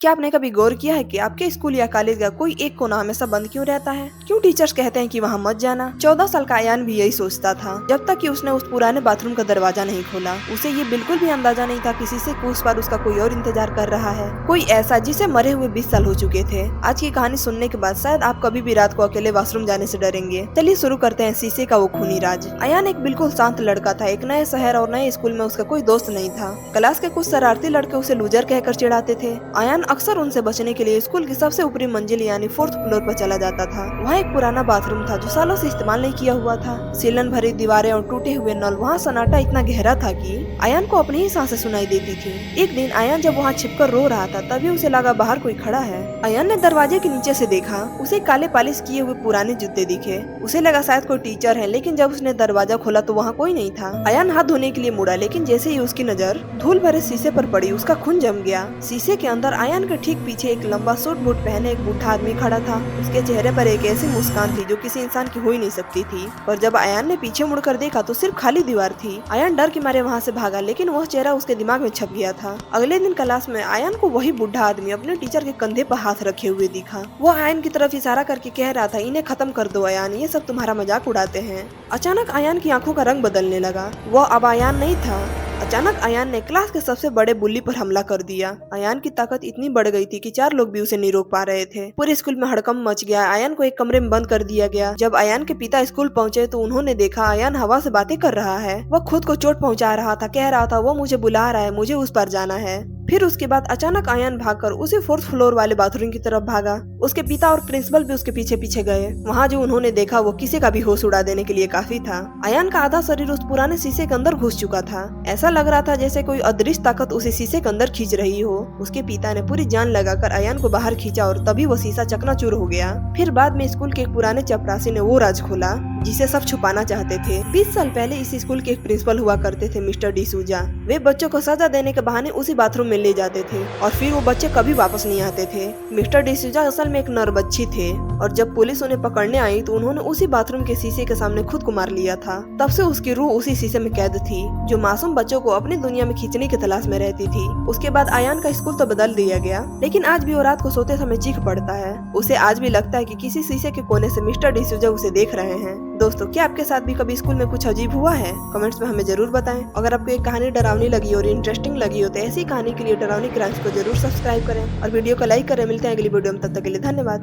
क्या आपने कभी गौर किया है कि आपके स्कूल या कॉलेज का कोई एक कोना हमेशा बंद क्यों रहता है? क्यों टीचर्स कहते हैं कि वहाँ मत जाना? 14 साल का अयान भी यही सोचता था जब तक कि उसने उस पुराने बाथरूम का दरवाजा नहीं खोला। उसे ये बिल्कुल भी अंदाजा नहीं था किसी से उस पर उसका कोई और इंतजार कर रहा है, कोई ऐसा जिसे मरे हुए 20 साल हो चुके थे। आज की कहानी सुनने के बाद शायद आप कभी भी रात को अकेले वॉशरूम जाने से डरेंगे। चलिए शुरू करते हैं शीशे का वो खूनी राज। अयान एक बिल्कुल शांत लड़का था। एक नए शहर और नए स्कूल में उसका कोई दोस्त नहीं था। क्लास के कुछ शरारती लड़के उसे लूजर कहकर चिढ़ाते थे। अयान अक्सर उनसे बचने के लिए स्कूल की सबसे ऊपरी मंजिल यानी 4th फ्लोर पर चला जाता था। वहाँ एक पुराना बाथरूम था जो सालों से इस्तेमाल नहीं किया हुआ था। सीलन भरी दीवारें और टूटे हुए नल, वहाँ सन्नाटा इतना गहरा था कि अयान को अपनी ही सांसें सुनाई देती थी। एक दिन अयान जब वहाँ छिपकर रो रहा था तभी उसे लगा बाहर कोई खड़ा है। अयान ने दरवाजे के नीचे से देखा। उसे काले पॉलिश किए हुए पुराने जूते दिखे। उसे लगा शायद कोई टीचर है, लेकिन जब उसने दरवाजा खोला तो वहाँ कोई नहीं था। अयान हाथ धोने के लिए मुड़ा, लेकिन जैसे ही उसकी नजर धूल भरे शीशे पर पड़ी उसका खून जम गया। शीशे के अंदर अयान के ठीक पीछे एक लंबा सूट बूट पहने एक बूढ़ा आदमी खड़ा था। उसके चेहरे पर एक ऐसी मुस्कान थी जो किसी इंसान की हो ही नहीं सकती थी। पर जब अयान ने पीछे मुड़कर देखा तो सिर्फ खाली दीवार थी। अयान डर के मारे वहाँ से भागा, लेकिन वह चेहरा उसके दिमाग में छप गया था। अगले दिन क्लास में अयान को वही बूढ़ा आदमी अपने टीचर के कंधे पर हाथ रखे हुए दिखा। वो अयान की तरफ इशारा करके कह रहा था, इन्हें खत्म कर दो अयान, ये सब तुम्हारा मजाक उड़ाते हैं। अचानक अयान की आंखों का रंग बदलने लगा। वह अब अयान नहीं था। अचानक अयान ने क्लास के सबसे बड़े बुल्ली पर हमला कर दिया। अयान की ताकत इतनी बढ़ गई थी कि 4 लोग भी उसे नहीं रोक पा रहे थे। पूरे स्कूल में हड़कंप मच गया। अयान को एक कमरे में बंद कर दिया गया। जब अयान के पिता स्कूल पहुंचे तो उन्होंने देखा अयान हवा से बातें कर रहा है। वह खुद को चोट पहुंचा रहा था। कह रहा था वो मुझे बुला रहा है, मुझे उस पर जाना है। फिर उसके बाद अचानक अयान भागकर उसी 4th फ्लोर वाले बाथरूम की तरफ भागा। उसके पिता और प्रिंसिपल भी उसके पीछे पीछे गए। वहाँ जो उन्होंने देखा वो किसी का भी होश उड़ा देने के लिए काफी था। अयान का आधा शरीर उस पुराने शीशे के अंदर घुस चुका था। ऐसा लग रहा था जैसे कोई अदृश्य ताकत उसे शीशे के अंदर खींच रही हो। उसके पिता ने पूरी जान लगाकर अयान को बाहर खींचा और तभी वो शीशा चकनाचूर हो गया। फिर बाद में स्कूल के एक पुराने चपरासी ने वो राज खोला जिसे सब छुपाना चाहते थे। 20 साल पहले इस स्कूल के एक प्रिंसिपल हुआ करते थे, मिस्टर डिसूजा। वे बच्चों को सजा देने के बहाने उसी बाथरूम में ले जाते थे और फिर वो बच्चे कभी वापस नहीं आते थे। मिस्टर डिसूजा असल में एक नरबच्ची थे और जब पुलिस उन्हें पकड़ने आई तो उन्होंने उसी बाथरूम के शीशे के सामने खुद को मार लिया था। तब से उसकी रूह उसी शीशे में कैद थी जो मासूम बच्चों को अपनी दुनिया में खींचने की तलाश में रहती थी। उसके बाद अयान का स्कूल तो बदल दिया गया, लेकिन आज भी वो रात को सोते समय चीख पड़ता है। उसे आज भी लगता है कि किसी शीशे के कोने से मिस्टर डिसूजा उसे देख रहे हैं। दोस्तों, क्या आपके साथ भी कभी स्कूल में कुछ अजीब हुआ है? कमेंट्स में हमें जरूर बताएं। अगर आपको एक कहानी डरावनी लगी और इंटरेस्टिंग लगी हो तो ऐसी कहानी के लिए डरावनी क्राइम्स को जरूर सब्सक्राइब करें और वीडियो को लाइक करें। मिलते हैं अगली वीडियो में, तब तक के लिए धन्यवाद।